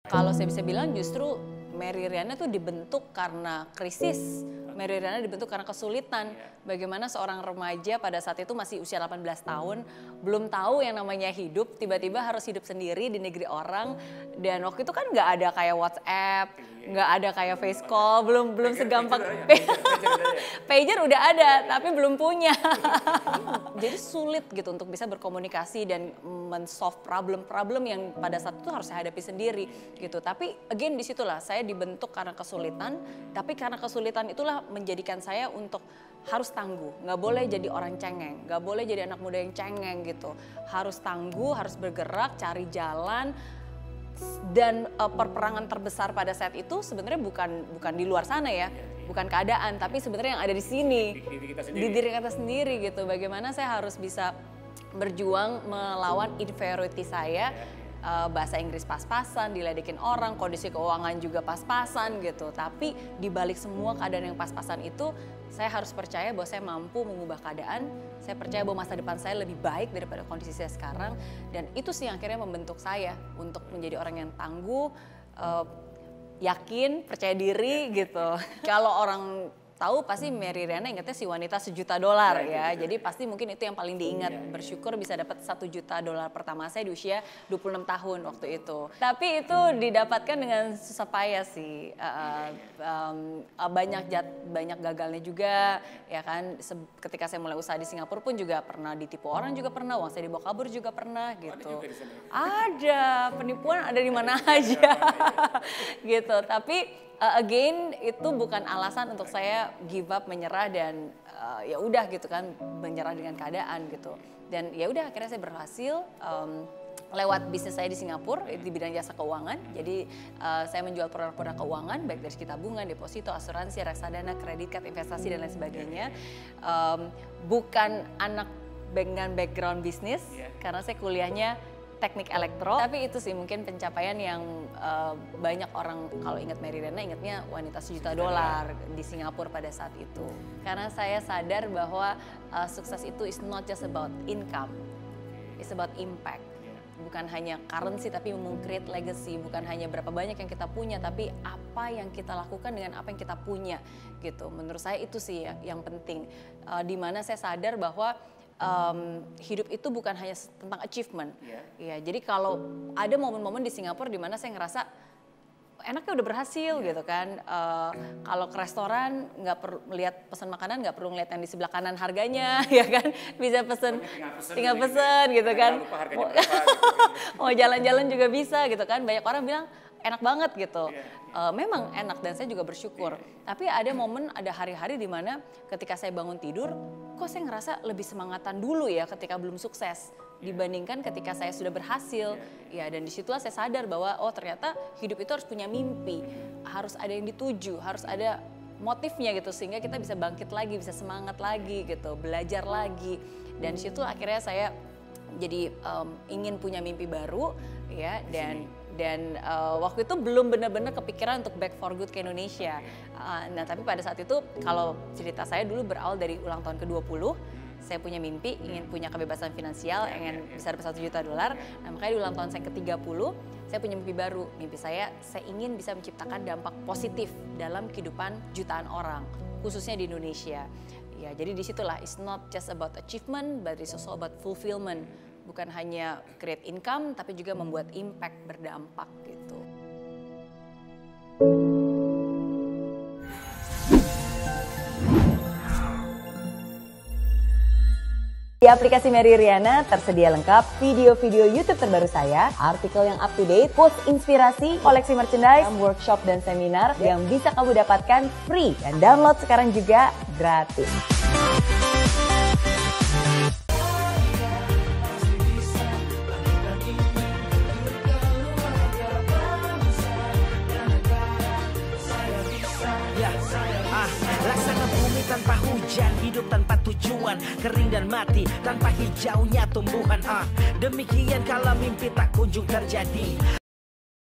Kalau saya bisa bilang justru Mary Riana tuh dibentuk karena krisis. Mary Riana dibentuk karena kesulitan. Bagaimana seorang remaja pada saat itu masih usia 18 tahun, belum tahu yang namanya hidup, tiba-tiba harus hidup sendiri di negeri orang. Dan waktu itu kan nggak ada kayak WhatsApp, nggak ada kayak face call, belum segampang. Pager udah ada, tapi belum punya. Jadi sulit gitu untuk bisa berkomunikasi dan men-solve problem-problem yang pada saat itu harus saya hadapi sendiri gitu. Tapi again disitulah saya dibentuk karena kesulitan, tapi karena kesulitan itulah menjadikan saya untuk harus tangguh, nggak boleh jadi orang cengeng, nggak boleh jadi anak muda yang cengeng gitu. Harus tangguh, harus bergerak, cari jalan. Dan perperangan terbesar pada saat itu sebenarnya bukan di luar sana ya, bukan keadaan, tapi sebenarnya yang ada di sini, di diri kita sendiri gitu. Bagaimana saya harus bisa berjuang melawan inferiority saya, bahasa Inggris pas-pasan, diledekin orang, kondisi keuangan juga pas-pasan gitu. Tapi dibalik semua keadaan yang pas-pasan itu, saya harus percaya bahwa saya mampu mengubah keadaan. Saya percaya bahwa masa depan saya lebih baik daripada kondisi saya sekarang. Dan itu sih yang akhirnya membentuk saya untuk menjadi orang yang tangguh, yakin, percaya diri gitu. Kalau orang tahu pasti Mary Riana ingatnya si wanita $1 juta ya. Jadi pasti mungkin itu yang paling diingat. Bersyukur bisa dapat $1 juta pertama saya di usia 26 tahun waktu itu. Tapi itu didapatkan dengan susah payah sih. Banyak gagalnya juga ya kan. Ketika saya mulai usaha di Singapura pun juga pernah ditipu orang, juga pernah uang saya dibawa kabur juga pernah gitu. Ada penipuan ada di mana aja gitu. Tapi again itu bukan alasan untuk saya give up, menyerah dan ya udah gitu kan, menyerah dengan keadaan gitu. Dan ya udah akhirnya saya berhasil lewat bisnis saya di Singapura di bidang jasa keuangan. Jadi saya menjual produk-produk keuangan baik dari tabungan, deposito, asuransi, reksadana, kredit card, investasi dan lain sebagainya. Bukan anak dengan background bisnis karena saya kuliahnya teknik elektro, tapi itu sih mungkin pencapaian yang banyak orang kalau ingat Mary Riana ingatnya wanita $1 juta di Singapura pada saat itu. Karena saya sadar bahwa sukses itu is not just about income, it's about impact. Bukan hanya currency tapi meng-create legacy, bukan hanya berapa banyak yang kita punya, tapi apa yang kita lakukan dengan apa yang kita punya gitu. Menurut saya itu sih yang penting, dimana saya sadar bahwa hidup itu bukan hanya tentang achievement. Ya, jadi kalau ada momen-momen di Singapura di mana saya ngerasa enaknya udah berhasil gitu kan. Kalau ke restoran nggak perlu lihat pesan makanan, nggak perlu ngeliat yang di sebelah kanan harganya, ya kan. Bisa tinggal pesen gitu kan. Mau jalan-jalan juga bisa gitu kan. Banyak orang bilang enak banget gitu. Memang enak dan saya juga bersyukur. Tapi ada momen, ada hari-hari di mana ketika saya bangun tidur, kok saya ngerasa lebih semangatan dulu ya ketika belum sukses dibandingkan ketika saya sudah berhasil. Ya, dan disitulah saya sadar bahwa oh ternyata hidup itu harus punya mimpi, harus ada yang dituju, harus ada motifnya gitu sehingga kita bisa bangkit lagi, bisa semangat lagi gitu, belajar lagi. Dan disitu akhirnya saya jadi ingin punya mimpi baru ya, dan waktu itu belum benar-benar kepikiran untuk back for good ke Indonesia. Nah tapi pada saat itu kalau cerita saya dulu berawal dari ulang tahun ke-20, saya punya mimpi ingin punya kebebasan finansial, ingin bisa dapat $1 juta. Nah makanya di ulang tahun saya ke-30, saya punya mimpi baru. Mimpi saya ingin bisa menciptakan dampak positif dalam kehidupan jutaan orang, khususnya di Indonesia. Ya, jadi disitulah it's not just about achievement, but it's also about fulfillment. Bukan hanya create income, tapi juga membuat impact, berdampak gitu. Di aplikasi Mary Riana tersedia lengkap video-video YouTube terbaru saya, artikel yang up to date, post inspirasi, koleksi merchandise, workshop dan seminar yang bisa kamu dapatkan free dan download sekarang juga gratis. Laksana bumi tanpa hujan, hidup tanpa tujuan, kering dan mati tanpa hijaunya tumbuhan. Demikian kalau mimpi tak kunjung terjadi,